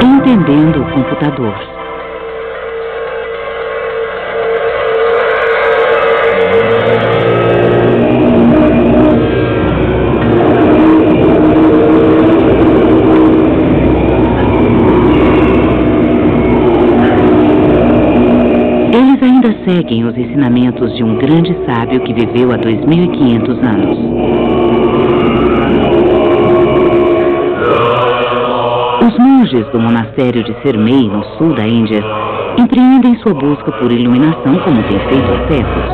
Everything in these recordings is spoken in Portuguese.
Entendendo o computador. Eles ainda seguem os ensinamentos de um grande sábio que viveu há 2500 anos. Os monges do monastério de Sermei, no sul da Índia, empreendem sua busca por iluminação como tem feito há séculos.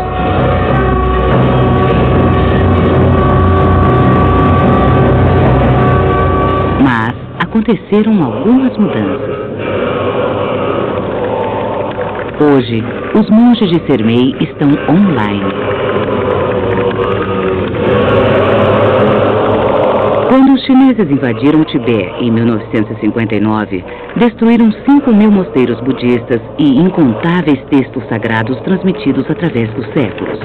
Mas aconteceram algumas mudanças. Hoje, os monges de Sermei estão online. Quando os chineses invadiram o Tibete em 1959, destruíram 5.000 mosteiros budistas e incontáveis textos sagrados transmitidos através dos séculos.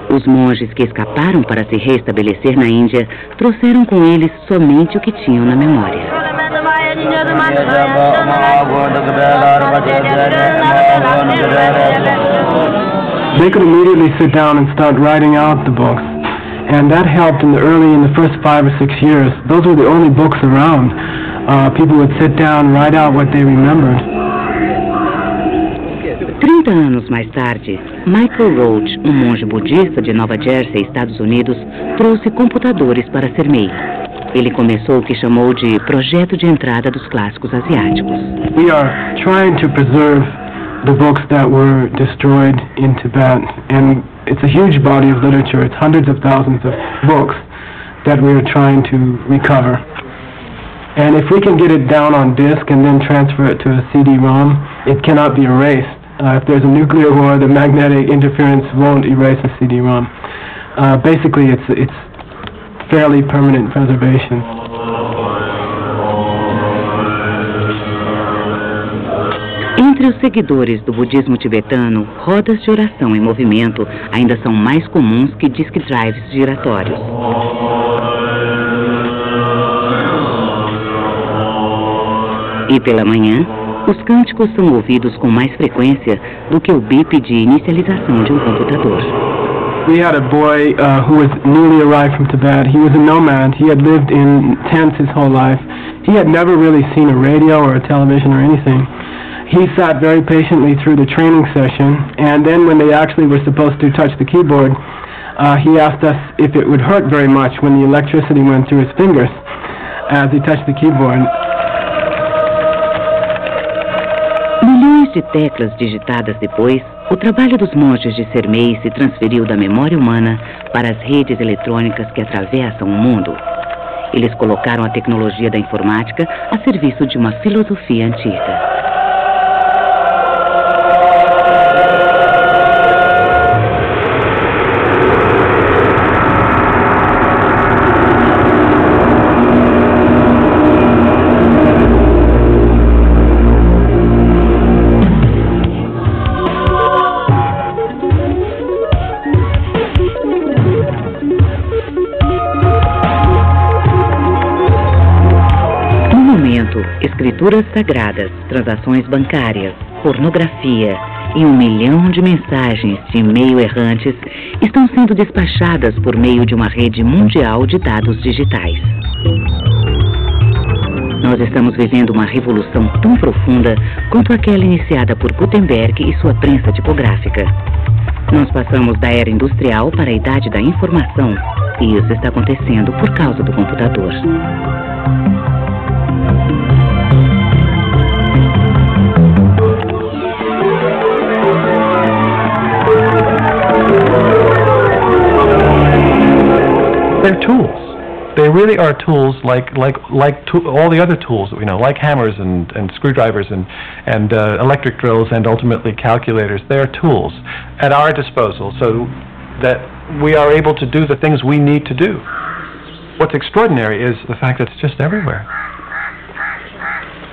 Os monges que escaparam para se restabelecer na Índia trouxeram com eles somente o que tinham na memória. They could immediately sit down and start writing out the books. And that helped in the first 5 or 6 years. Those were the only books around. People would sit down and write out what they remembered. 30 anos mais tarde, Michael Roach, um monge budista de Nova Jersey, Estados Unidos, trouxe computadores para Sermei. Ele começou o que chamou de projeto de entrada dos clássicos asiáticos. We are trying to preserve the books that were destroyed in Tibet, and it's a huge body of literature. It's hundreds of thousands of books that we are trying to recover. And if we can get it down on disk and then transfer it to a CD-ROM, it cannot be erased. If there's a nuclear war, the magnetic interference won't erase a CD-ROM. Basically, it's fairly permanent preservation. Entre os seguidores do budismo tibetano, rodas de oração em movimento ainda são mais comuns que disk drives giratórios. E pela manhã, os cânticos são ouvidos com mais frequência do que o bip de inicialização de um computador. We had a boy who was newly arrived from Tibet. He was a nomad. He had lived in tents his whole life. He had never really seen a radio or a television or anything. He sat very patiently through the training session, and then when they actually were supposed to touch the keyboard, he asked us if it would hurt very much when the electricity went through his fingers as he touched the keyboard. Milhões de teclas digitadas depois, o trabalho dos monges de Sermei se transferiu da memória humana para as redes eletrônicas que atravessam o mundo. Eles colocaram a tecnologia da informática a serviço de uma filosofia antiga. Escrituras sagradas, transações bancárias, pornografia e 1 milhão de mensagens de e-mail errantes estão sendo despachadas por meio de uma rede mundial de dados digitais. Nós estamos vivendo uma revolução tão profunda quanto aquela iniciada por Gutenberg e sua prensa tipográfica. Nós passamos da era industrial para a idade da informação, e isso está acontecendo por causa do computador. They're tools. They really are tools like all the other tools that we know, like hammers and screwdrivers and electric drills and ultimately calculators. They are tools at our disposal so that we are able to do the things we need to do. What's extraordinary is the fact that it's just everywhere.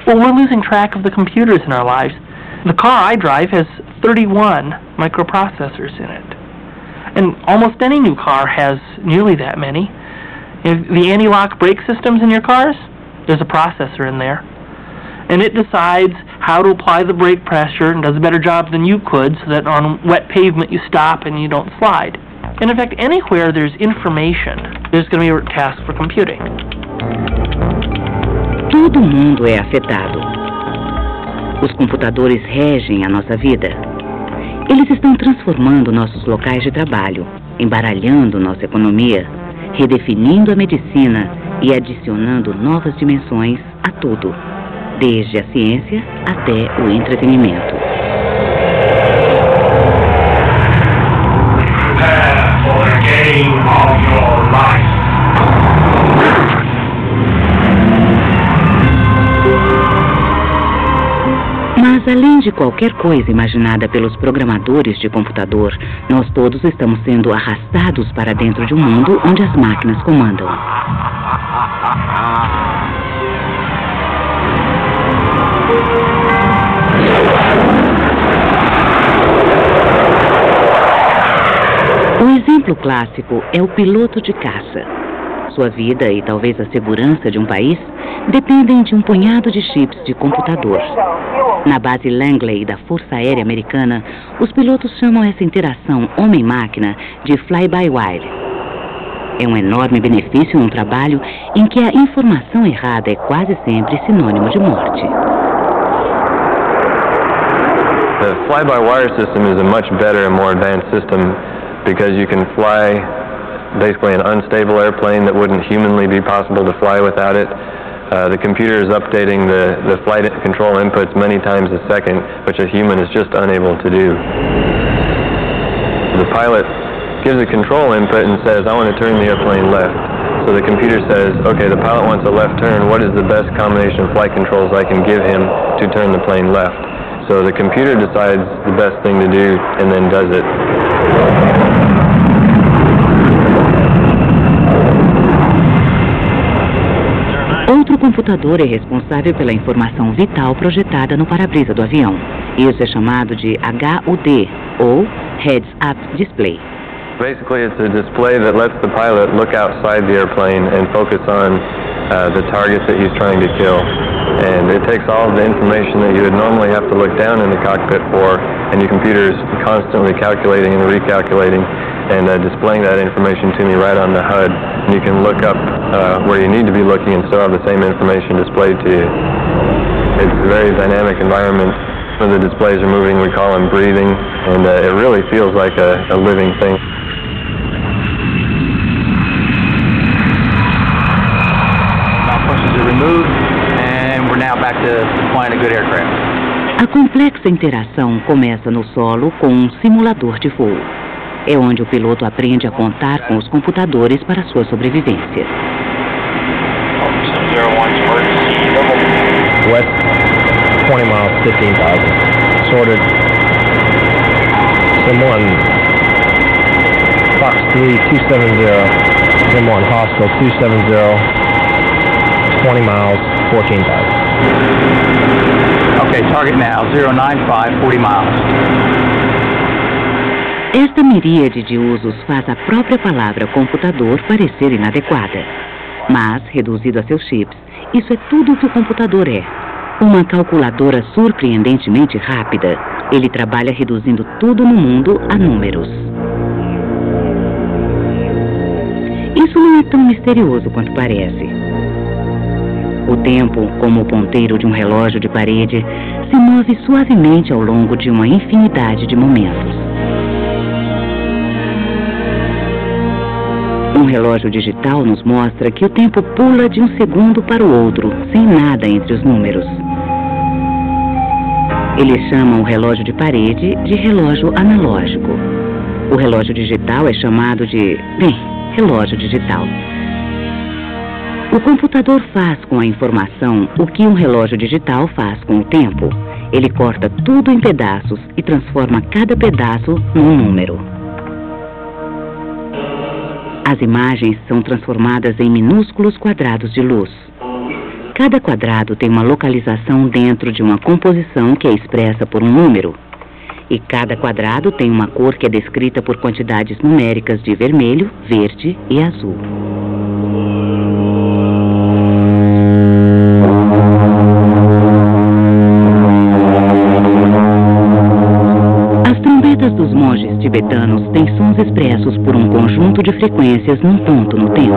Well, we're losing track of the computers in our lives. The car I drive has 31 microprocessors in it. And almost any new car has nearly that many. The anti-lock brake systems in your cars, there's a processor in there. And it decides how to apply the brake pressure and does a better job than you could so that on wet pavement you stop and you don't slide. And in fact, anywhere there's information, there's going to be a task for computing. Todo mundo é afetado. Os computadores regem a nossa vida. Eles estão transformando nossos locais de trabalho, embaralhando nossa economia, redefinindo a medicina e adicionando novas dimensões a tudo, desde a ciência até o entretenimento. Prepare for the game of your life. Mas, além de qualquer coisa imaginada pelos programadores de computador, nós todos estamos sendo arrastados para dentro de um mundo onde as máquinas comandam. O exemplo clássico é o piloto de caça. Sua vida e talvez a segurança de um país dependem de um punhado de chips de computador. Na base Langley da Força Aérea Americana, os pilotos chamam essa interação homem-máquina de fly-by-wire. É um enorme benefício num trabalho em que a informação errada é quase sempre sinônimo de morte. The fly-by-wire system is a much better and more advanced system because you can fly basically an unstable airplane that wouldn't humanly be possible to fly without it. The computer is updating the flight control inputs many times a second, which a human is just unable to do. The pilot gives a control input and says, I want to turn the airplane left. So the computer says, okay, the pilot wants a left turn. What is the best combination of flight controls I can give him to turn the plane left? So the computer decides the best thing to do and then does it. Outro computador é responsável pela informação vital projetada no para-brisa do avião. Isso é chamado de HUD, ou Heads Up Display. Basically, it's a display that lets the pilot look outside the airplane and focus on the target that he's trying to kill. And it takes all of the information that you would normally have to look down in the cockpit for, and your computer is constantly calculating and recalculating and displaying that information to me right on the HUD. And you can look up where you need to be looking and still have the same information displayed to you. It's a very dynamic environment. When the displays are moving, we call them breathing, and it really feels like a living thing. Malfunctions are removed, and we're now back to flying a good aircraft. A complexa interação começa no solo com um simulador de voo. É onde o piloto aprende a contar com os computadores para sua sobrevivência. West 20 miles, 15,000. Sorted. Sim 1, Fox 3, 270. Sim 1, Hostel 270. 20 miles, 14,000. Okay, target now, 095, 40 miles. Esta miríade de usos faz a própria palavra computador parecer inadequada. Mas, reduzido a seus chips, isso é tudo o que o computador é. Uma calculadora surpreendentemente rápida. Ele trabalha reduzindo tudo no mundo a números. Isso não é tão misterioso quanto parece. O tempo, como o ponteiro de um relógio de parede, se move suavemente ao longo de uma infinidade de momentos. Um relógio digital nos mostra que o tempo pula de um segundo para o outro, sem nada entre os números. Eles chamam o relógio de parede de relógio analógico. O relógio digital é chamado de, relógio digital. O computador faz com a informação o que um relógio digital faz com o tempo. Ele corta tudo em pedaços e transforma cada pedaço num número. As imagens são transformadas em minúsculos quadrados de luz. Cada quadrado tem uma localização dentro de uma composição que é expressa por um número. E cada quadrado tem uma cor que é descrita por quantidades numéricas de vermelho, verde e azul. As trombetas dos monges tibetanos têm sons expressos por um conjunto de frequências num ponto no tempo.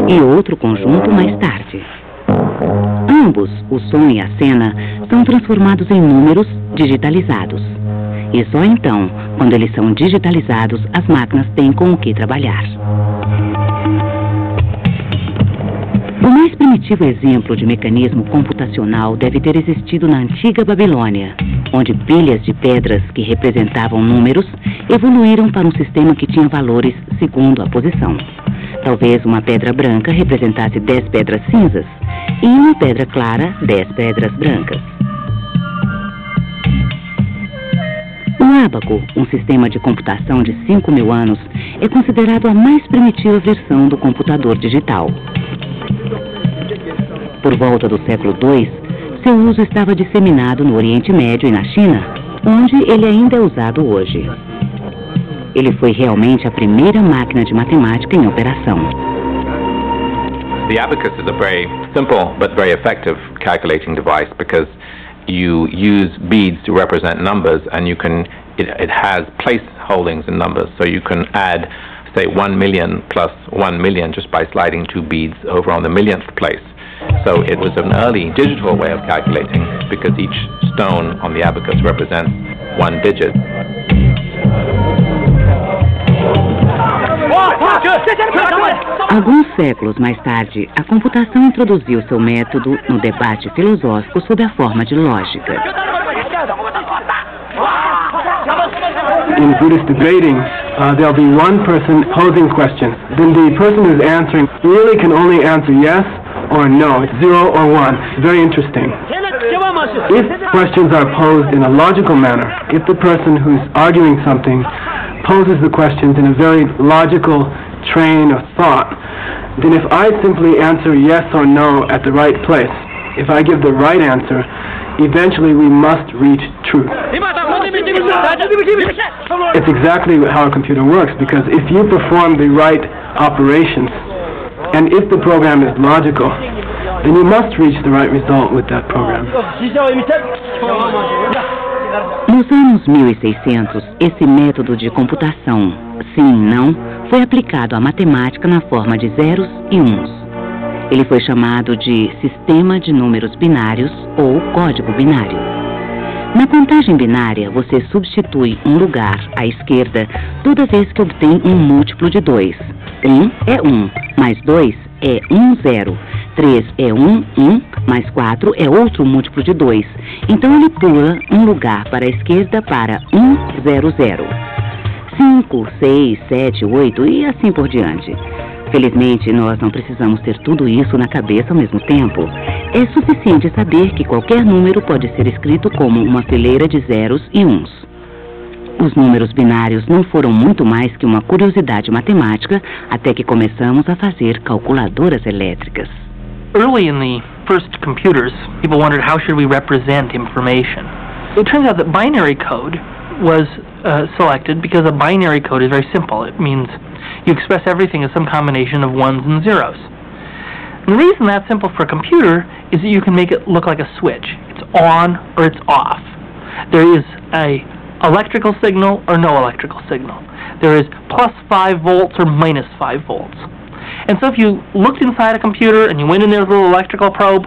E outro conjunto mais tarde. Ambos, o som e a cena, são transformados em números digitalizados. E só então, quando eles são digitalizados, as máquinas têm com o que trabalhar. O mais primitivo exemplo de mecanismo computacional deve ter existido na antiga Babilônia, onde pilhas de pedras que representavam números evoluíram para um sistema que tinha valores segundo a posição. Talvez uma pedra branca representasse 10 pedras cinzas e uma pedra clara, 10 pedras brancas. O ábaco, um sistema de computação de 5.000 anos, é considerado a mais primitiva versão do computador digital. Por volta do século II, seu uso estava disseminado no Oriente Médio e na China, onde ele ainda é usado hoje. Ele foi realmente a primeira máquina de matemática em operação. The abacus is a very simple but very effective calculating device because you use beads to represent numbers, and it has place holdings in numbers, so you can add, say, 1 million plus 1 million just by sliding 2 beads over on the millionth place. So it was an early digital way of calculating because each stone on the abacus represents 1 digit. Alguns séculos mais tarde, a computação introduziu seu método no debate filosófico sob a forma de lógica. In Buddhist debating, there'll be one person posing questions. Then the person who's answering really can only answer yes or no. It's 0 or 1. It's very interesting. If questions are posed in a logical manner, if the person who's arguing something poses the questions in a very logical train of thought, then if I simply answer yes or no at the right place, if I give the right answer, eventually we must reach truth. It's exactly how a computer works, because if you perform the right operations, and if the program is logical, then you must reach the right result with that program. Nos anos 1600, esse método de computação, sim e não, foi aplicado à matemática na forma de zeros e uns. Ele foi chamado de sistema de números binários ou código binário. Na contagem binária, você substitui um lugar à esquerda toda vez que obtém um múltiplo de 2. 1 é 1, mais 2 é 1, 0. 3 é 1, 1, mais 4 é outro múltiplo de 2. Então ele pula um lugar para a esquerda para 1, 0, 0. 5, 6, 7, 8 e assim por diante. Felizmente, nós não precisamos ter tudo isso na cabeça ao mesmo tempo. É suficiente saber que qualquer número pode ser escrito como uma fileira de zeros e uns. Os números binários não foram muito mais que uma curiosidade matemática até que começamos a fazer calculadoras elétricas. Early in the first computers, people wondered how should we represent information. It turns out that binary code was selected because a binary code is very simple. It means you express everything as some combination of ones and zeros. And the reason that's simple for a computer is that you can make it look like a switch. It's on or it's off. There is a electrical signal or no electrical signal. There is plus 5 volts or minus 5 volts. And so if you looked inside a computer and you went in there with a little electrical probe,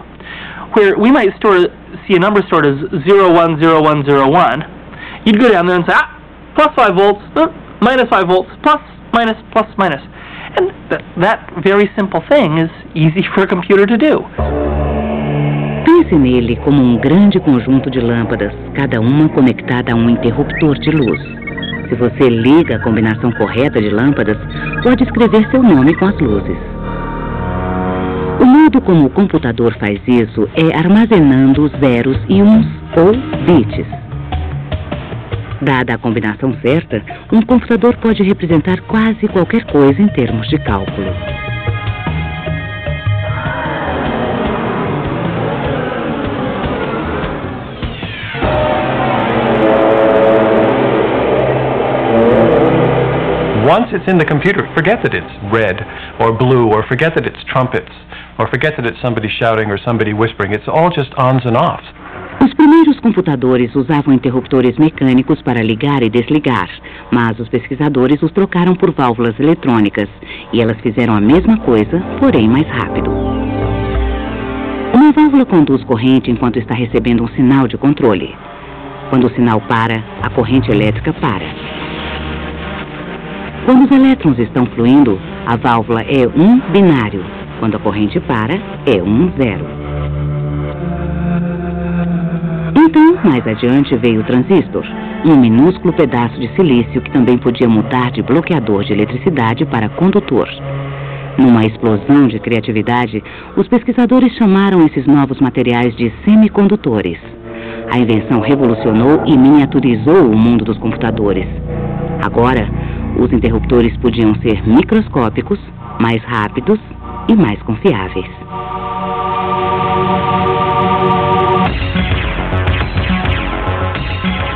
where we might see a number stored as 010101, you'd go down there and say, plus 5 volts, minus 5 volts, plus, minus, plus, minus. And that very simple thing is easy for a computer to do. Pense nele como um grande conjunto de lâmpadas, cada uma conectada a um interruptor de luz. Se você liga a combinação correta de lâmpadas, pode escrever seu nome com as luzes. O modo como o computador faz isso é armazenando zeros e uns, ou bits. Dada a combinação certa, um computador pode representar quase qualquer coisa em termos de cálculo. Once it's in the computer, forget that it's red or blue, or forget that it's trumpets, or forget that it's somebody shouting or somebody whispering. It's all just ons and offs. Os primeiros computadores usavam interruptores mecânicos para ligar e desligar, mas os pesquisadores os trocaram por válvulas eletrônicas, e elas fizeram a mesma coisa, porém mais rápido. Uma válvula conduz corrente enquanto está recebendo um sinal de controle. Quando o sinal para, a corrente elétrica para. Quando os elétrons estão fluindo, a válvula é um binário. Quando a corrente para, é um zero. Então, mais adiante, veio o transistor, um minúsculo pedaço de silício que também podia mudar de bloqueador de eletricidade para condutor. Numa explosão de criatividade, os pesquisadores chamaram esses novos materiais de semicondutores. A invenção revolucionou e miniaturizou o mundo dos computadores. Agora, os interruptores podiam ser microscópicos, mais rápidos e mais confiáveis.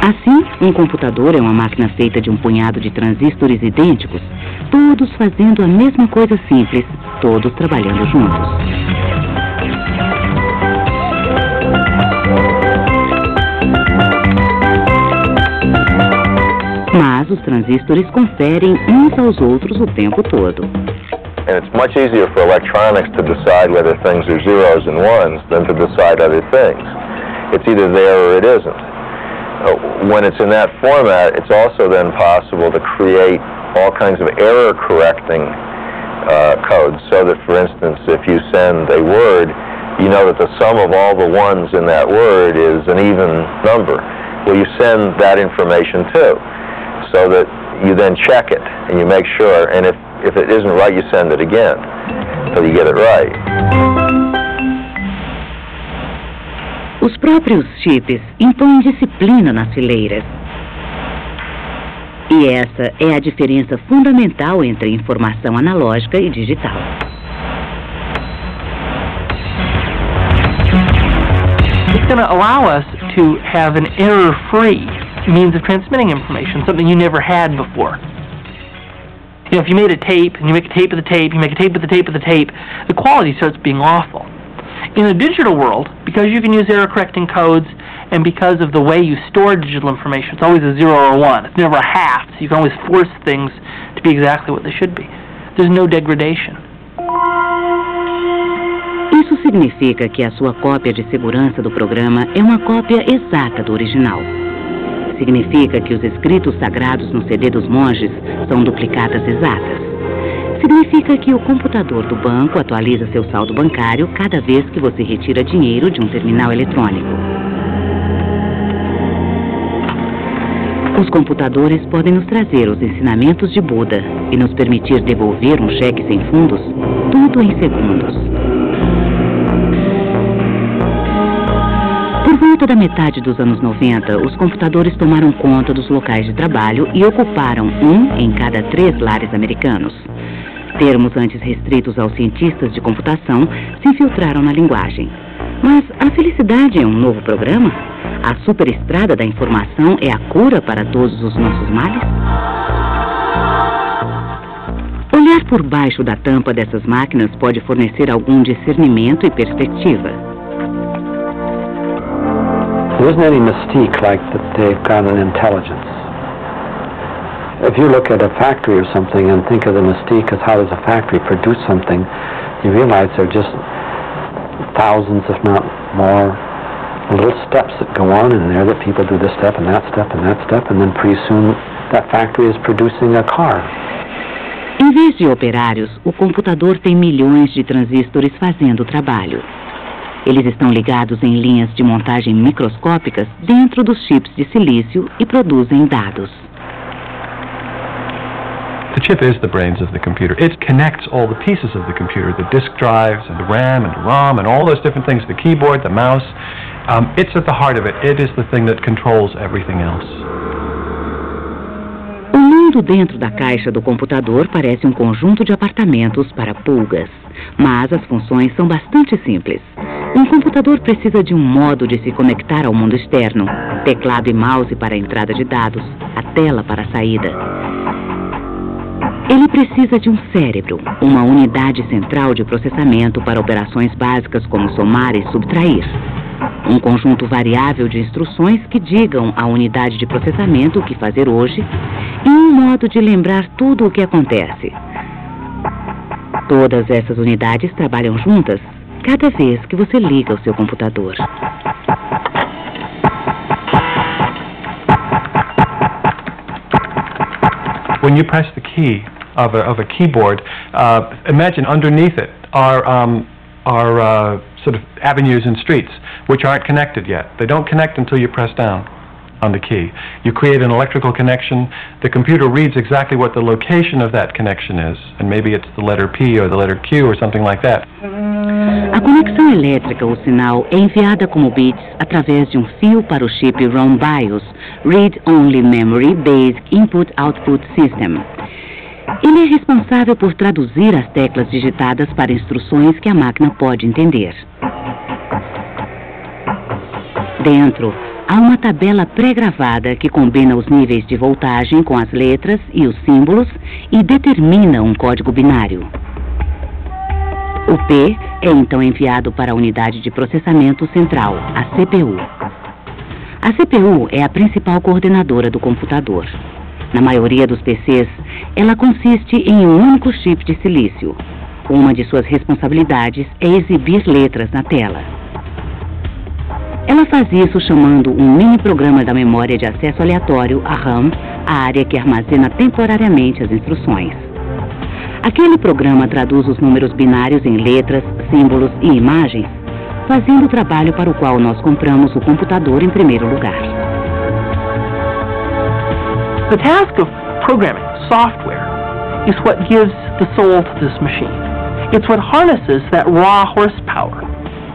Assim, um computador é uma máquina feita de um punhado de transistores idênticos, todos fazendo a mesma coisa simples, todos trabalhando juntos. Mas os transistores conferem uns aos outros o tempo todo. And it's much easier for electronics to decide whether things are zeros and ones than to decide other things. It's either there or it isn't. When it's in that format, it's also then possible to create all kinds of error-correcting codes, so that, for instance, if you send a word, you know that the sum of all the ones in that word is an even number. Well, you send that information too, so that you then check it and you make sure, and if it isn't right, you send it again until you get it right. Os próprios chips impõem disciplina nas fileiras. E essa é a diferença fundamental entre informação analógica e digital. It's going to allow us to have an error-free means of transmitting information, something you never had before. You know, if you made a tape, and you make a tape of the tape, you make a tape of the tape of the tape, the quality starts being awful. In the digital world, because you can use error-correcting codes, and because of the way you store digital information, it's always a 0 or a 1. It's never a half, so you can always force things to be exactly what they should be. There's no degradation. Isso significa que a sua cópia de segurança do programa é uma cópia exata do original. Significa que os escritos sagrados no CD dos monges são duplicatas exatas. Significa que o computador do banco atualiza seu saldo bancário cada vez que você retira dinheiro de um terminal eletrônico. Os computadores podem nos trazer os ensinamentos de Buda e nos permitir devolver um cheque sem fundos, tudo em segundos. Por volta da metade dos anos 90, os computadores tomaram conta dos locais de trabalho e ocuparam 1 em cada 3 lares americanos. Termos antes restritos aos cientistas de computação se infiltraram na linguagem. Mas a felicidade é um novo programa? A superestrada da informação é a cura para todos os nossos males? Olhar por baixo da tampa dessas máquinas pode fornecer algum discernimento e perspectiva. There isn't any mystique like that they've got an intelligence. If you look at a factory or something and think of the mystique as how does a factory produce something, you realize there are just thousands, if not more, little steps that go on in there, that people do this step and that step and that step, and then pretty soon that factory is producing a car. Em vez de operários, o computador tem milhões de transistores fazendo o trabalho. Eles estão ligados em linhas de montagem microscópicas dentro dos chips de silício e produzem dados. The chip is the brains of the computer. It connects all the pieces of the computer, the disk drives and the RAM and the ROM and all those different things, the keyboard, the mouse. It's at the heart of it. It is the thing that controls everything else. O mundo dentro da caixa do computador parece um conjunto de apartamentos para pulgas, mas as funções são bastante simples. Um computador precisa de um modo de se conectar ao mundo externo, teclado e mouse para a entrada de dados, a tela para a saída. Ele precisa de um cérebro, uma unidade central de processamento para operações básicas como somar e subtrair. Um conjunto variável de instruções que digam à unidade de processamento o que fazer hoje e um modo de lembrar tudo o que acontece. Todas essas unidades trabalham juntas cada vez que você liga o seu computador. When you press the key of a keyboard, imagine underneath it are sort of avenues and streets which aren't connected yet. They don't connect until you press down on the key. You create an electrical connection. The computer reads exactly what the location of that connection is, and maybe it's the letter P or the letter Q or something like that. A conexão elétrica ou sinal é enviada como bits através de um fio para o chip ROM BIOS, Read Only Memory Basic Input-Output System. Ele é responsável por traduzir as teclas digitadas para instruções que a máquina pode entender. Dentro, há uma tabela pré-gravada que combina os níveis de voltagem com as letras e os símbolos e determina um código binário. O P é então enviado para a unidade de processamento central, a CPU. A CPU é a principal coordenadora do computador. Na maioria dos PCs, ela consiste em um único chip de silício. Uma de suas responsabilidades é exibir letras na tela. Ela faz isso chamando um mini-programa da memória de acesso aleatório, a RAM, a área que armazena temporariamente as instruções. Aquele programa traduz os números binários em letras, símbolos e imagens, fazendo o trabalho para o qual nós compramos o computador em primeiro lugar. The task of programming software is what gives the soul to this machine. It's what harnesses that raw horsepower.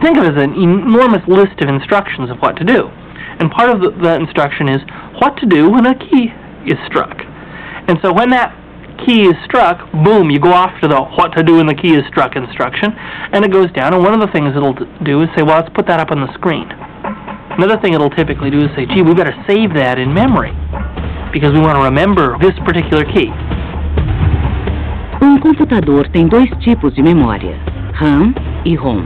Think of it as an enormous list of instructions of what to do. And part of the instruction is what to do when a key is struck. And so when that key is struck, boom, you go off to the what to do when the key is struck instruction, and it goes down, and one of the things it'll do is say, well, let's put that up on the screen. Another thing it'll typically do is say, gee, we better save that in memory, because we want to remember this particular key. Um computador tem dois tipos de memória, RAM e ROM.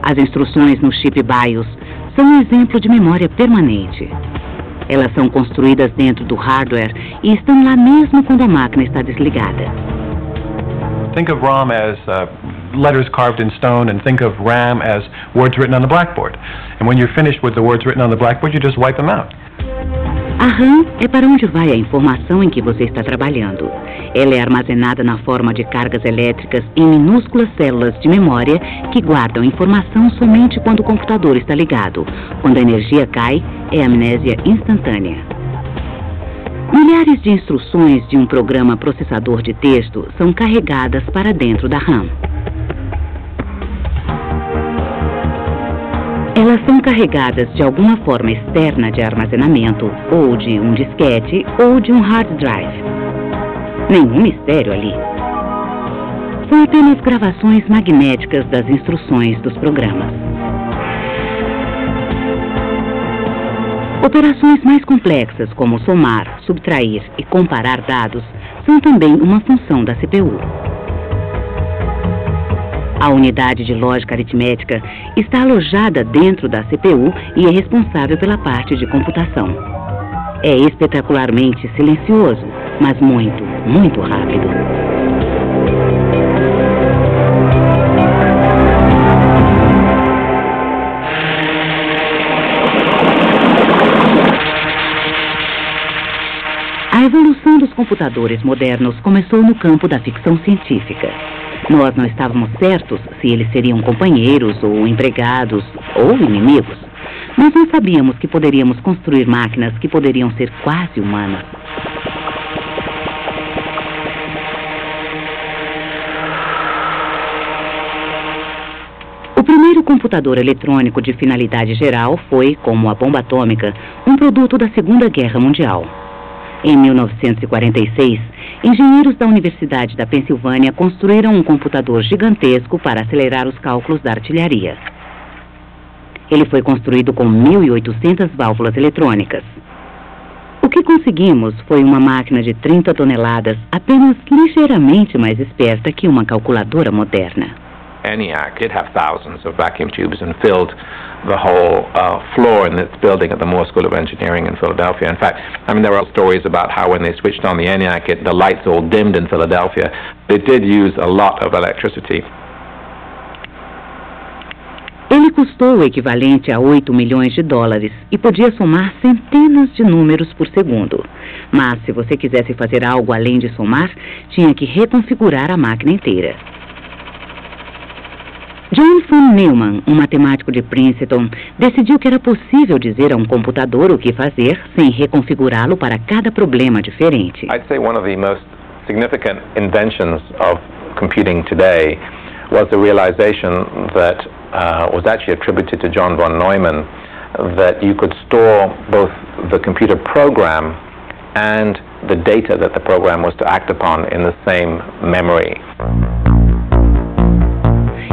As instruções no chip BIOS são um exemplo de memória permanente. Elas são construídas dentro do hardware e estão lá mesmo quando a máquina está desligada. Think of ROM as letters carved in stone, and think of RAM as words written on the blackboard. And when you're finished with the words written on the blackboard, you just wipe them out. A RAM é para onde vai a informação em que você está trabalhando. Ela é armazenada na forma de cargas elétricas em minúsculas células de memória que guardam informação somente quando o computador está ligado. Quando a energia cai, é amnésia instantânea. Milhares de instruções de um programa processador de texto são carregadas para dentro da RAM. Elas são carregadas de alguma forma externa de armazenamento, ou de um disquete, ou de um hard drive. Nenhum mistério ali. São apenas gravações magnéticas das instruções dos programas. Operações mais complexas, como somar, subtrair e comparar dados, são também uma função da CPU. A unidade de lógica aritmética está alojada dentro da CPU e é responsável pela parte de computação. É espetacularmente silencioso, mas muito, muito rápido. A evolução dos computadores modernos começou no campo da ficção científica. Nós não estávamos certos se eles seriam companheiros ou empregados ou inimigos. Nós não sabíamos que poderíamos construir máquinas que poderiam ser quase humanas. primeiro computador eletrônico de finalidade geral foi, como a bomba atômica, um produto da Segunda Guerra Mundial. Em 1946, engenheiros da Universidade da Pensilvânia construíram um computador gigantesco para acelerar os cálculos da artilharia. Ele foi construído com 1.800 válvulas eletrônicas. O que conseguimos foi uma máquina de 30 toneladas, apenas ligeiramente mais esperta que uma calculadora moderna. ENIAC did have thousands of vacuum tubes and filled the whole floor in its building at the Moore School of Engineering in Philadelphia. In fact, I mean, there are stories about how when they switched on the ENIAC, the lights all dimmed in Philadelphia. It did use a lot of electricity. Ele custou o equivalente a $8 milhões e podia somar centenas de números por segundo. Mas, se você quisesse fazer algo além de somar, tinha que reconfigurar a máquina inteira. John von Neumann, um matemático de Princeton, decidiu que era possível dizer a um computador o que fazer sem reconfigurá-lo para cada problema diferente. I'd say one of the most significant inventions of computing today was the realization that was actually attributed to John von Neumann, that you could store both the computer program and the data that the program was to act upon in the same memory.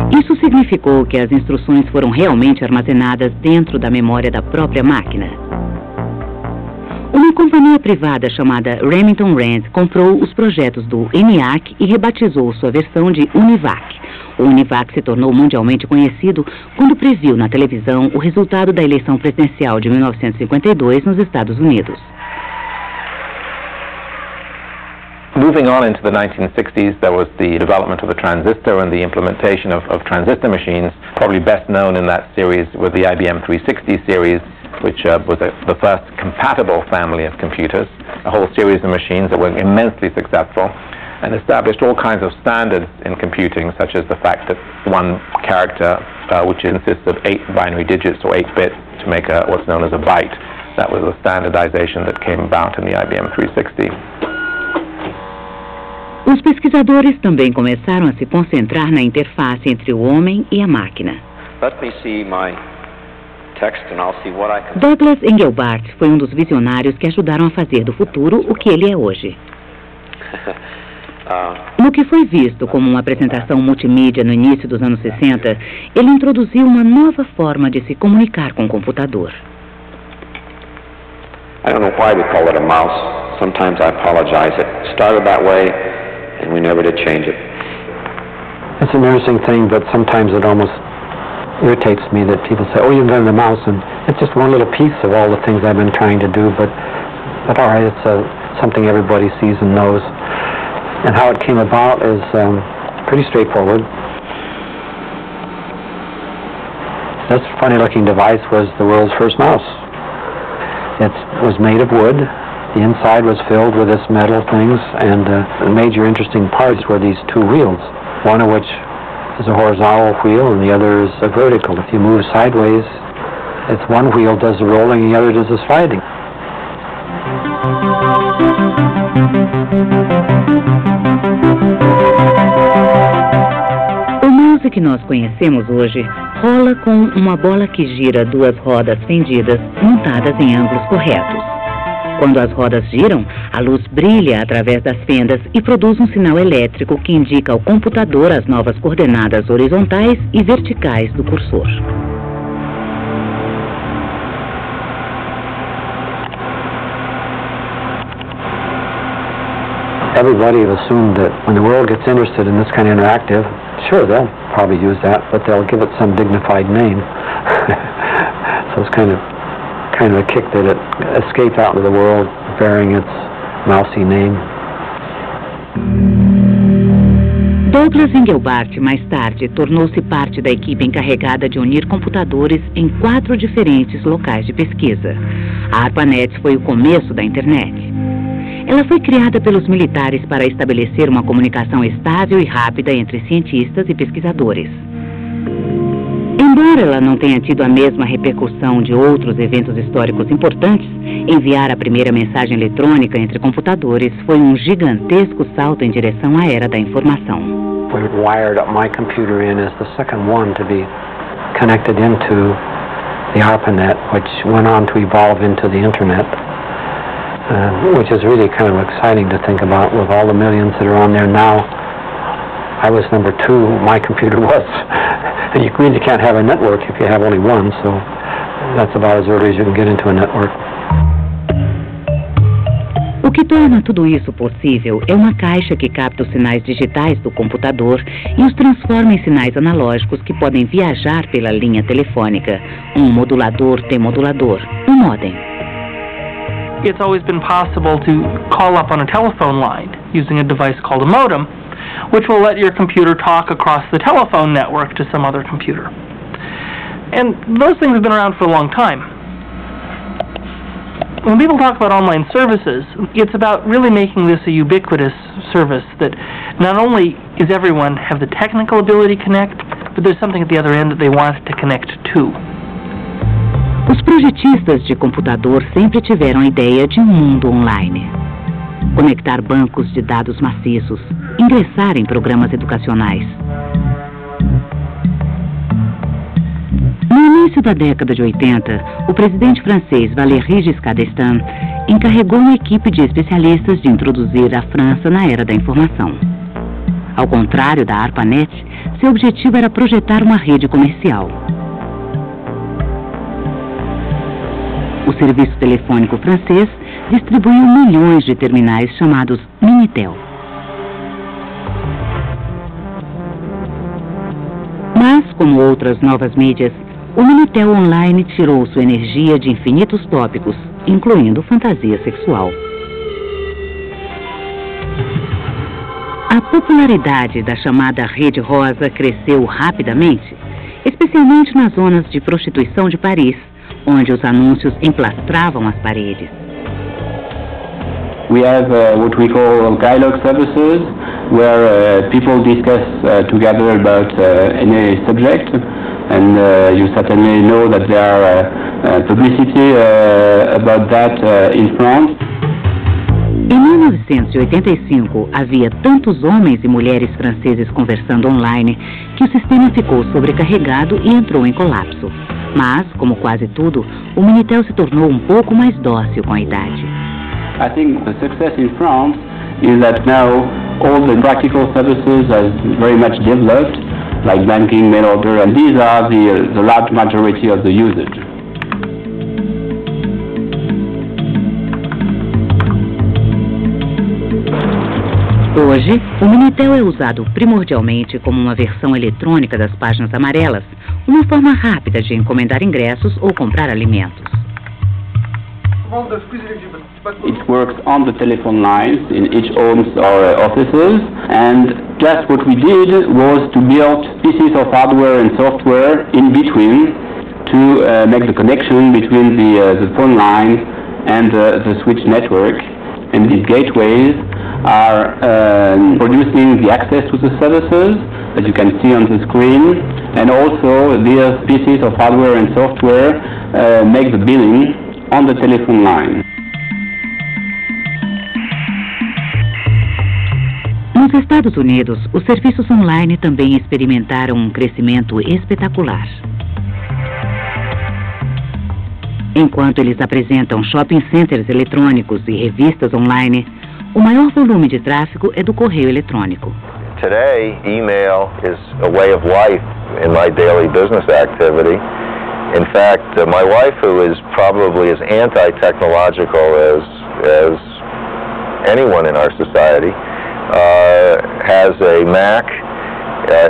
Isso significou que as instruções foram realmente armazenadas dentro da memória da própria máquina. Uma companhia privada chamada Remington Rand comprou os projetos do ENIAC e rebatizou sua versão de UNIVAC. O UNIVAC se tornou mundialmente conhecido quando previu na televisão o resultado da eleição presidencial de 1952 nos Estados Unidos. Moving on into the 1960s, there was the development of the transistor and the implementation of transistor machines. Probably best known in that series was the IBM 360 series, which was the first compatible family of computers, a whole series of machines that were immensely successful and established all kinds of standards in computing, such as the fact that one character, which consists of 8 binary digits or 8 bits to make what's known as a byte, that was the standardization that came about in the IBM 360. Os pesquisadores também começaram a se concentrar na interface entre o homem e a máquina. Douglas Engelbart foi um dos visionários que ajudaram a fazer do futuro o que ele é hoje. No que foi visto como uma apresentação multimídia no início dos anos 60, ele introduziu uma nova forma de se comunicar com o computador. I don't know why we call it a mouse. Sometimes I apologize. It started that way, and we never did change it. It's an interesting thing, but sometimes it almost irritates me that people say, oh, you invented a mouse, and it's just one little piece of all the things I've been trying to do, but all right, it's something everybody sees and knows. And how it came about is pretty straightforward. This funny-looking device was the world's first mouse. It was made of wood. The inside was filled with this metal things, and the major interesting parts were these two wheels, one of which is a horizontal wheel and the other is a vertical. If you move sideways, it's one wheel does the rolling and the other does the sliding. O mouse que nós conhecemos hoje rola com uma bola que gira 2 rodas fendidas montadas em ângulos corretos. Quando as rodas giram, a luz brilha através das fendas e produz um sinal elétrico que indica ao computador as novas coordenadas horizontais e verticais do cursor. Everybody have assumed that when the world gets interested in this kind of interactive, sure, they'll probably use that, but they'll give it some dignified name. So it's kind of a kick that it escaped out into the world bearing its mousy name. Douglas Engelbart, mais tarde, tornou-se parte da equipe encarregada de unir computadores em 4 diferentes locais de pesquisa. A ARPANET foi o começo da internet. Ela foi criada pelos militares para estabelecer uma comunicação estável e rápida entre cientistas e pesquisadores. Embora ela não tenha tido a mesma repercussão de outros eventos históricos importantes, enviar a primeira mensagem eletrônica entre computadores foi um gigantesco salto em direção à era da informação. We wired up my computer in as the second one to be connected into the ARPANET, which went on to evolve into the Internet, which is really kind of exciting to think about with all the millions that are on there now. I was number 2, my computer was. And you really can't have a network if you have only one, so that's about as early as you can get into a network. O que torna tudo isso possível é uma caixa que capta os sinais digitais do computador e os transforma em sinais analógicos que podem viajar pela linha telefônica, um modulador-demodulador, um modem. It's always been possible to call up on a telephone line using a device called a modem, which will let your computer talk across the telephone network to some other computer. And those things have been around for a long time. When people talk about online services, it's about really making this a ubiquitous service that not only is everyone have the technical ability to connect, but there's something at the other end that they want to connect to. Os projetistas de computador sempre tiveram a ideia de um mundo online. Conectar bancos de dados maciços, ingressar em programas educacionais. No início da década de 80, o presidente francês Valéry Giscard d'Estaing encarregou uma equipe de especialistas de introduzir a França na era da informação. Ao contrário da ARPANET, seu objetivo era projetar uma rede comercial. O serviço telefônico francês distribuiu milhões de terminais chamados Minitel. Mas, como outras novas mídias, o Minitel Online tirou sua energia de infinitos tópicos, incluindo fantasia sexual. A popularidade da chamada Rede Rosa cresceu rapidamente, especialmente nas zonas de prostituição de Paris, onde os anúncios emplastravam as paredes. We have what we call dialogue services, where people discuss together about any subject, and you certainly know that there are publicity about that in France. Em 1985, havia tantos homens e mulheres franceses conversando online que o sistema ficou sobrecarregado e entrou em colapso. Mas, como quase tudo, o Minitel se tornou um pouco mais dócil com a idade. I think the success in France is that now all the practical services are very much developed, like banking, mail order, and these are the large majority of the usage. Hoje, o Minitel é usado primordialmente como uma versão eletrônica das páginas amarelas, uma forma rápida de encomendar ingressos ou comprar alimentos. It works on the telephone lines in each homes or offices, and just what we did was to build pieces of hardware and software in between to make the connection between the phone line and the switch network, and these gateways are producing the access to the services that you can see on the screen, and also these pieces of hardware and software make the billing on the telephone line. Nos Estados Unidos, os serviços online também experimentaram um crescimento espetacular. Enquanto eles apresentam shopping centers eletrônicos e revistas online, o maior volume de tráfego é do correio eletrônico. Today, email is a way of life in my daily business activity. In fact, my wife, who is probably as anti-technological as anyone in our society, has a Mac,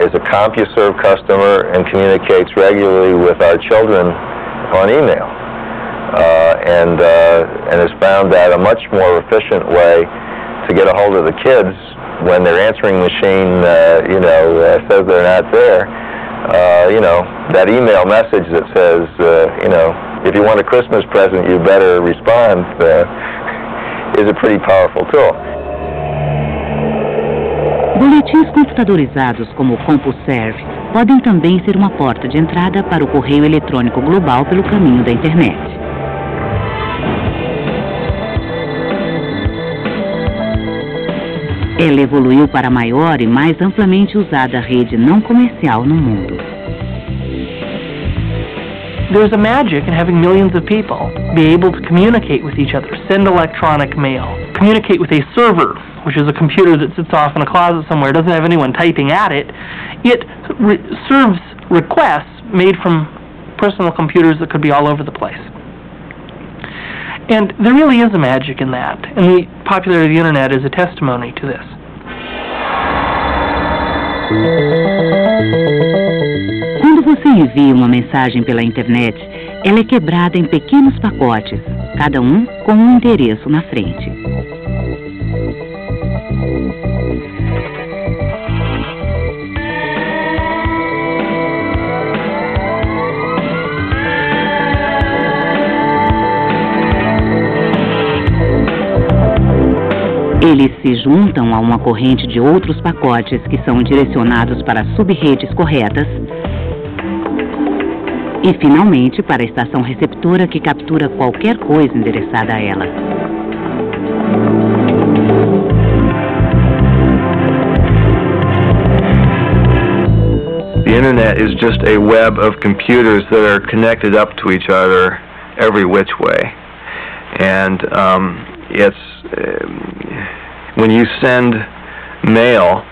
is a CompuServe customer, and communicates regularly with our children on email, and has found that a much more efficient way to get a hold of the kids when their answering machine, says they're not there. That email message that says, if you want a Christmas present, you better respond, is a pretty powerful tool. Boletins computadorizados como o CompuServe podem também ser uma porta de entrada para o correio eletrônico global pelo caminho da internet. Ela evoluiu para a maior e mais amplamente usada rede não comercial no mundo. there's a magic in having millions of people be able to communicate with each other, send electronic mail, communicate with a server, which is a computer that sits off in a closet somewhere, doesn't have anyone typing at it. It serves requests made from personal computers that could be all over the place. And there really is a magic in that, and the popularity of the Internet is a testimony to this. Quando você envia uma mensagem pela internet, ela é quebrada em pequenos pacotes, cada um com um endereço na frente. Eles se juntam a uma corrente de outros pacotes que são direcionados para sub-redes corretas e, finalmente, para a estação receptora que captura qualquer coisa endereçada a ela. The Internet is just a web of computers that are connected up to each other every which way. And when you send mail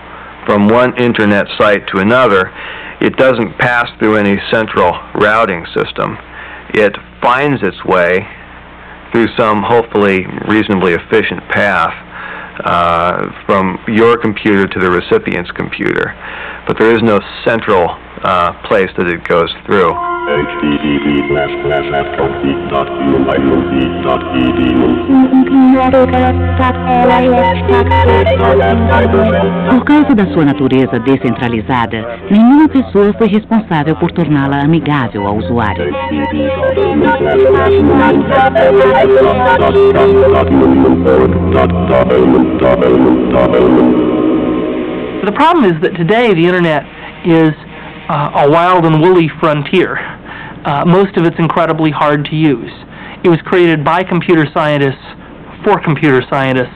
from one internet site to another, it doesn't pass through any central routing system. It finds its way through some hopefully reasonably efficient path from your computer to the recipient's computer. But there is no central place that it goes through. Por causa da sua natureza descentralizada, nenhuma pessoa foi responsável por torná-la amigável ao usuário. The problem is that today the Internet is a wild and woolly frontier. Most of it's incredibly hard to use. It was created by computer scientists for computer scientists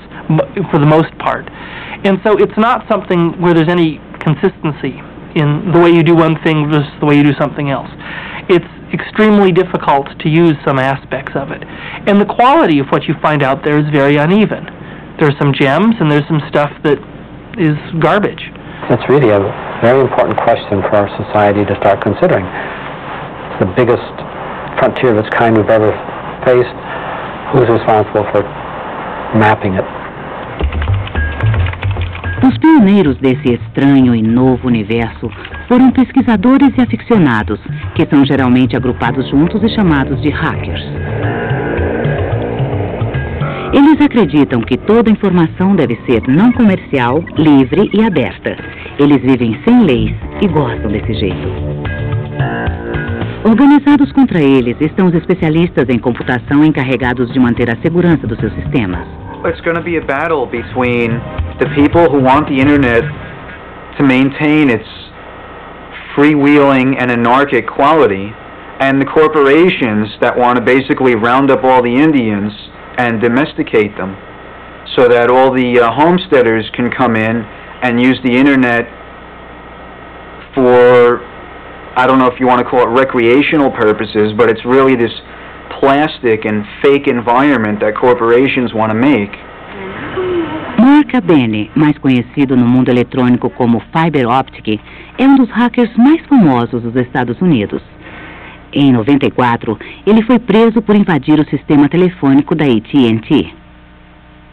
for the most part. And so it's not something where there's any consistency in the way you do one thing versus the way you do something else. It's extremely difficult to use some aspects of it. And the quality of what you find out there is very uneven. There's some gems and there's some stuff that is garbage. It's really a very important question for our society to start considering. It's the biggest frontier of its kind we've ever faced. Who's responsible for mapping it? Os pioneiros desse estranho e novo universo foram pesquisadores e aficionados, que são geralmente agrupados juntos e chamados de hackers. Eles acreditam que toda informação deve ser não comercial, livre e aberta. Eles vivem sem leis e gostam desse jeito. Organizados contra eles estão os especialistas em computação encarregados de manter a segurança dos seus sistemas. It's going to be a battle between the people who want the Internet to maintain its freewheeling and anarchic quality and the corporations that want to basically round up all the Indians and domesticate them so that all the homesteaders can come in and use the Internet for, I don't know if you want to call it recreational purposes, but it's really this plastic and fake environment that corporations want to make. Mark Abene, mais conhecido no mundo eletrônico como Fiber Optic, é um dos hackers mais famosos dos Estados Unidos. Em 94, ele foi preso por invadir o sistema telefônico da AT&T.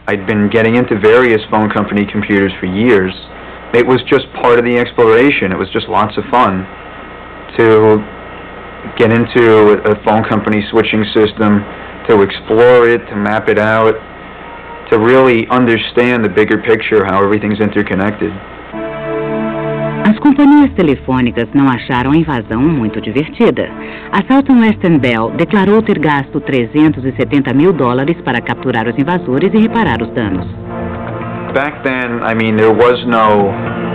I'd been getting into various phone company computers for years. It was just part of the exploration. It was just lots of fun to get into a phone company switching system, to explore it, to map it out, to really understand the bigger picture, how everything's interconnected. As companhias telefônicas não acharam a invasão muito divertida. A Southern Western Bell declarou ter gasto $370 mil para capturar os invasores e reparar os danos. Back then, I mean, there was no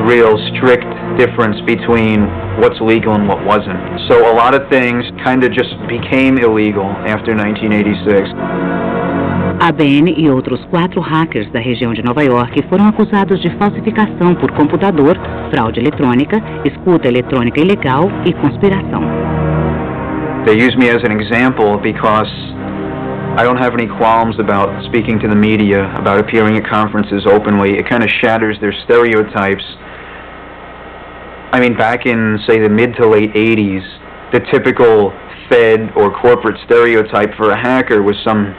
real strict difference between what's legal and what wasn't. So a lot of things kind of just became illegal after 1986. Abene e outros 4 hackers da região de Nova York foram acusados de falsificação por computador, fraude eletrônica, escuta eletrônica ilegal e conspiração. They use me as an example because I don't have any qualms about speaking to the media, about appearing at conferences openly. It kind of shatters their stereotypes. I mean, back in, say, the mid to late 80s, the typical Fed or corporate stereotype for a hacker was some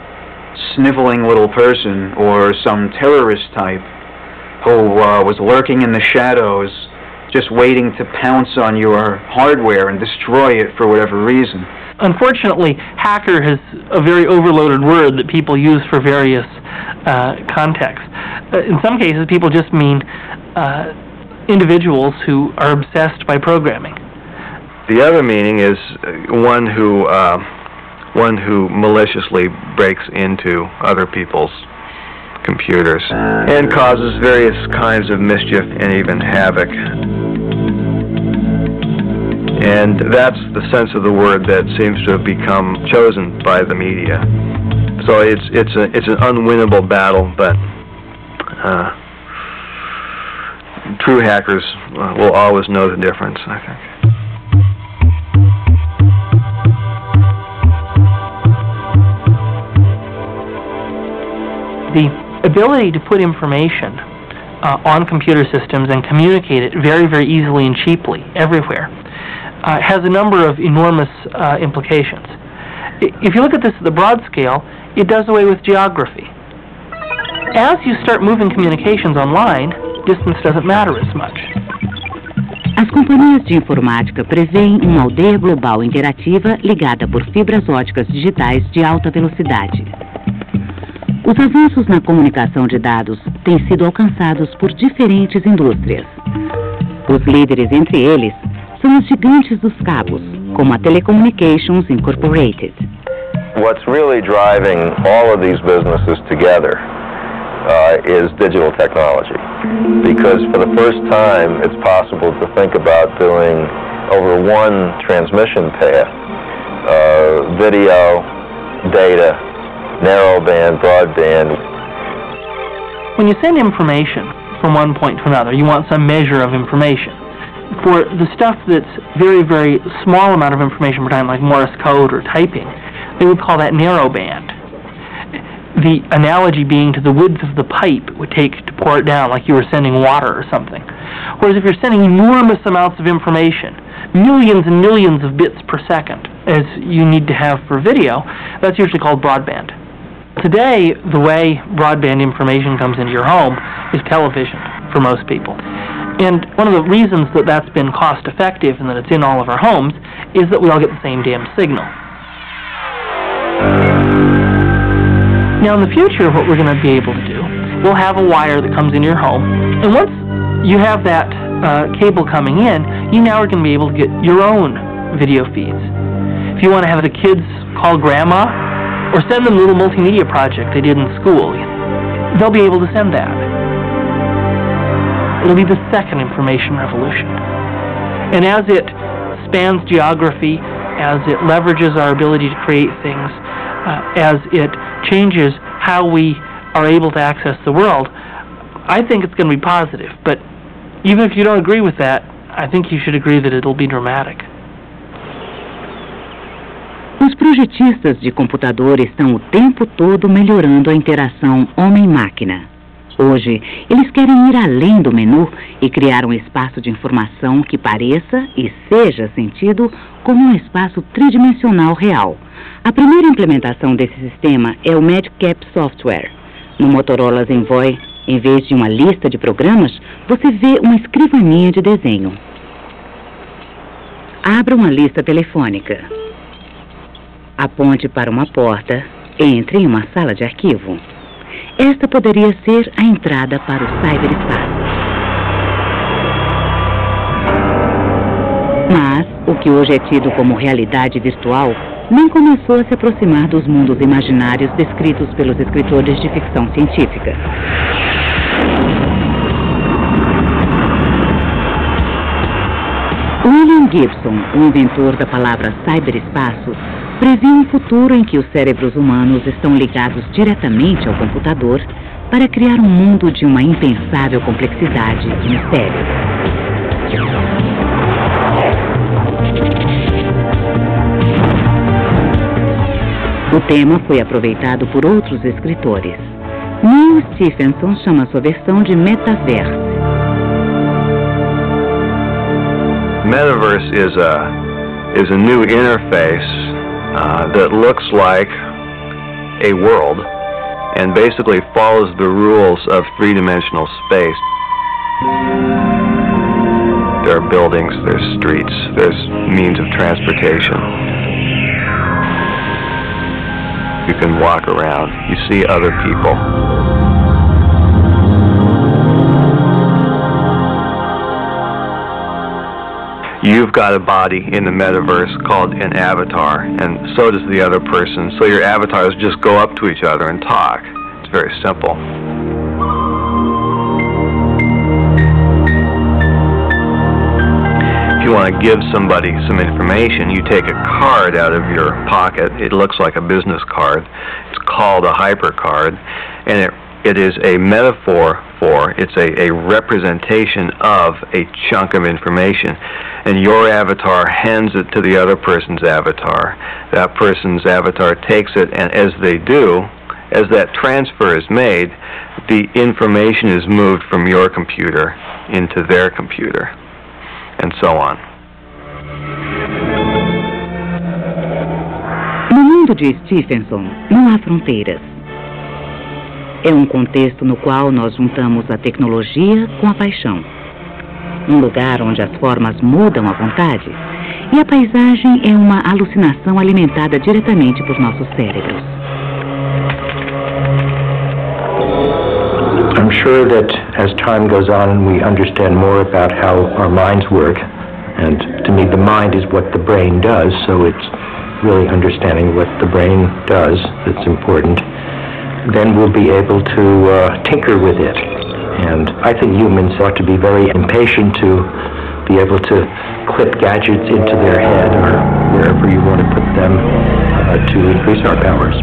sniveling little person or some terrorist type who was lurking in the shadows, just waiting to pounce on your hardware and destroy it for whatever reason. Unfortunately, hacker is a very overloaded word that people use for various contexts. In some cases, people just mean individuals who are obsessed by programming. The other meaning is one who maliciously breaks into other people's computers and causes various kinds of mischief and even havoc. And that's the sense of the word that seems to have become chosen by the media. So it's an unwinnable battle, but true hackers will always know the difference, I think. The ability to put information on computer systems and communicate it very, very easily and cheaply everywhere has a number of enormous implications. If you look at this at the broad scale, it does away with geography. As you start moving communications online, distance doesn't matter as much. As companhias de informática prevêem uma aldeia global interativa ligada por fibras óticas digitais de alta velocidade. Os avanços na comunicação de dados têm sido alcançados por diferentes indústrias. Os líderes entre eles são os gigantes dos cabos, como a Telecommunications Incorporated. What's really driving all of these businesses together is digital technology. Because for the first time, it's possible to think about doing over one transmission path, video, data, narrowband, broadband. When you send information from one point to another, you want some measure of information. For the stuff that's very, very small amount of information per time, like Morse code or typing, they would call that narrowband. The analogy being to the width of the pipe it would take to pour it down, like you were sending water or something. Whereas if you're sending enormous amounts of information, millions and millions of bits per second, as you need to have for video, that's usually called broadband. Today, the way broadband information comes into your home is television for most people. And one of the reasons that that's been cost effective and that it's in all of our homes is that we all get the same damn signal. Now in the future, what we're going to be able to do, we'll have a wire that comes in your home, and once you have that cable coming in, you now are going to be able to get your own video feeds. If you want to have the kids call grandma, or send them a little multimedia project they did in school, they'll be able to send that. It'll be the second information revolution. And as it spans geography, as it leverages our ability to create things, as it changes how we are able to access the world, I think it's going to be positive. But even if you don't agree with that, I think you should agree that it'll be dramatic. Os projetistas de computador estão o tempo todo melhorando a interação homem-máquina. Hoje, eles querem ir além do menu e criar um espaço de informação que pareça e seja sentido como um espaço tridimensional real. A primeira implementação desse sistema é o Madcap Software. No Motorola Zenvoy, em vez de uma lista de programas, você vê uma escrivaninha de desenho. Abra uma lista telefônica. Aponte para uma porta, entre em uma sala de arquivo. Esta poderia ser a entrada para o cyberespaço. Mas o que hoje é tido como realidade virtual nem começou a se aproximar dos mundos imaginários descritos pelos escritores de ficção científica. William Gibson, o inventor da palavra cyberespaço, previu um futuro em que os cérebros humanos estão ligados diretamente ao computador para criar um mundo de uma impensável complexidade e mistério. tema foi aproveitado por outros escritores. Neil Stephenson chama sua versão de metaverse. Metaverse is a new interface that looks like a world and basically follows the rules of three-dimensional space. There are buildings, there's streets, there's means of transportation. You can walk around, you see other people. You've got a body in the metaverse called an avatar, and so does the other person. So your avatars just go up to each other and talk. It's very simple. If you want to give somebody some information, you take a card out of your pocket. It looks like a business card. It's called a hypercard, and it is a metaphor for, it's a representation of a chunk of information. And your avatar hands it to the other person's avatar. That person's avatar takes it, and as they do, as that transfer is made, the information is moved from your computer into their computer, and so on. No mundo de Stephenson, não há fronteiras. É um contexto no qual nós juntamos a tecnologia com a paixão. Um lugar onde as formas mudam à vontade e a paisagem é uma alucinação alimentada diretamente por nossos cérebros. I'm sure that as time goes on and we understand more about how our minds work, and to me the mind is what the brain does, so it's really understanding what the brain does that's important, then we'll be able to tinker with it. And I think humans ought to be very impatient to be able to clip gadgets into their head or wherever you want to put them to increase our powers.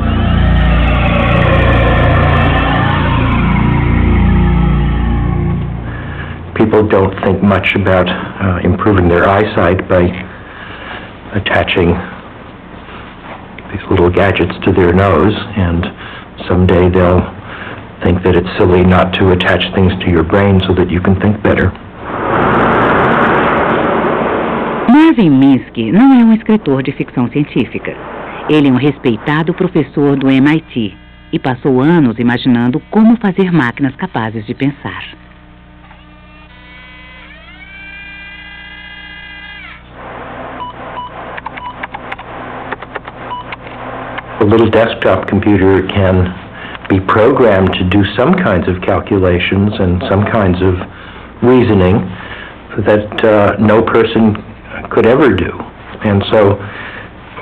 People don't think much about improving their eyesight by attaching these little gadgets to their nose, and someday they'll think that it's silly not to attach things to your brain so that you can think better. Marvin Minsky não é um escritor de ficção científica. Ele é um respeitado professor do MIT e passou anos imaginando como fazer máquinas capazes de pensar. A little desktop computer can be programmed to do some kinds of calculations and some kinds of reasoning that no person could ever do. And so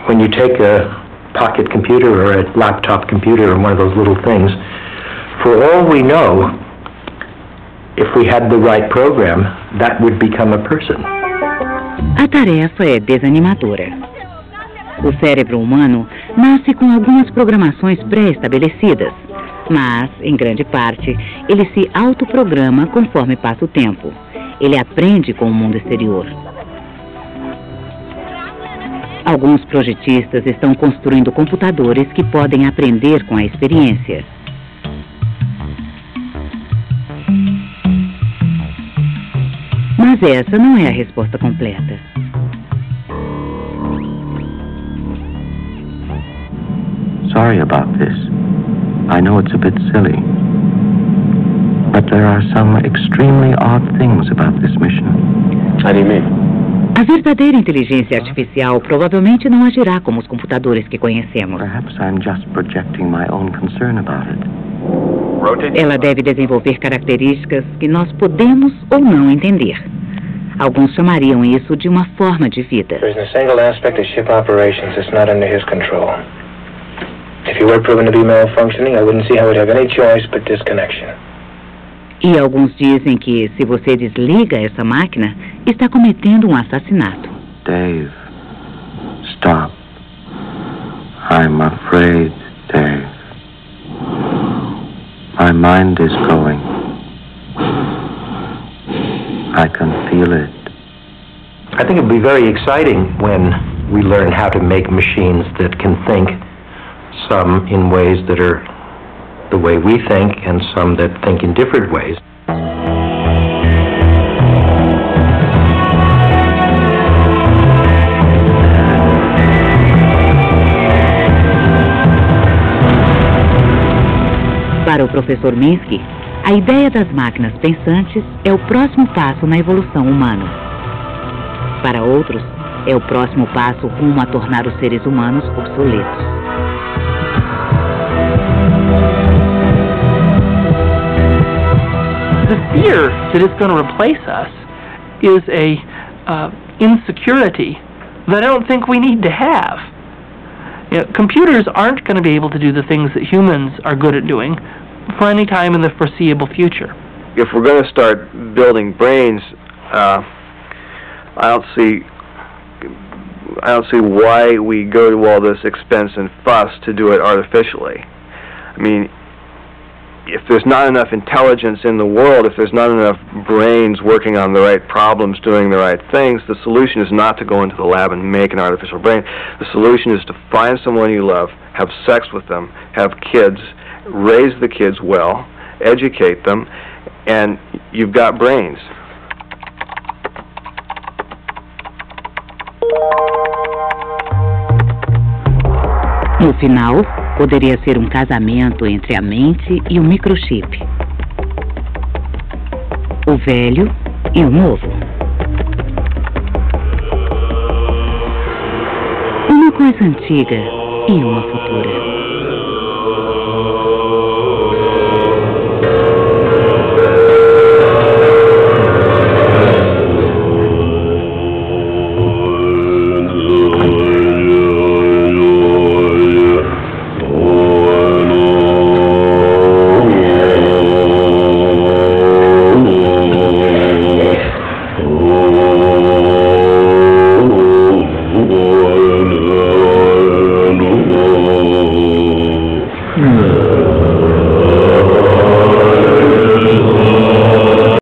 when you take a pocket computer or a laptop computer or one of those little things, for all we know, if we had the right program, that would become a person. A tarefa é desanimadora. O cérebro humano nasce com algumas programações pré-estabelecidas, mas, em grande parte, ele se autoprograma conforme passa o tempo. Ele aprende com o mundo exterior. Alguns projetistas estão construindo computadores que podem aprender com a experiência. Mas essa não é a resposta completa. Sorry about this. I know it's a bit silly, but there are some extremely odd things about this mission. How do you mean? A verdadeira inteligência artificial provavelmente não agirá como os computadores que conhecemos. Perhaps I'm just projecting my own concern about it. Ela deve desenvolver características que nós podemos ou não entender. Alguns chamariam isso de uma forma de vida. There isn't a single aspect of ship operations that's not under his control. If he were proven to be malfunctioning, I wouldn't see how he'd have any choice but disconnection. E alguns dizem que, se você desliga essa máquina, está cometendo um assassinato. Dave, stop. I'm afraid, Dave. My mind is going. I can feel it. I think it would be very exciting when we learn how to make machines that can think some in ways that are the way we think and some that think in different ways. Para o professor Minsky, a ideia das máquinas pensantes é o próximo passo na evolução humana. Para outros, é o próximo passo rumo a tornar os seres humanos obsoletos. The fear that it's going to replace us is a insecurity that I don't think we need to have. You know, computers aren't going to be able to do the things that humans are good at doing for any time in the foreseeable future. If we're going to start building brains, I don't see why we go to all this expense and fuss to do it artificially. I mean, if there's not enough intelligence in the world, if there's not enough brains working on the right problems, doing the right things, the solution is not to go into the lab and make an artificial brain. The solution is to find someone you love, have sex with them, have kids, raise the kids well, educate them, and you've got brains. No final, poderia ser um casamento entre a mente e o microchip. O velho e o novo. Uma coisa antiga e uma futura.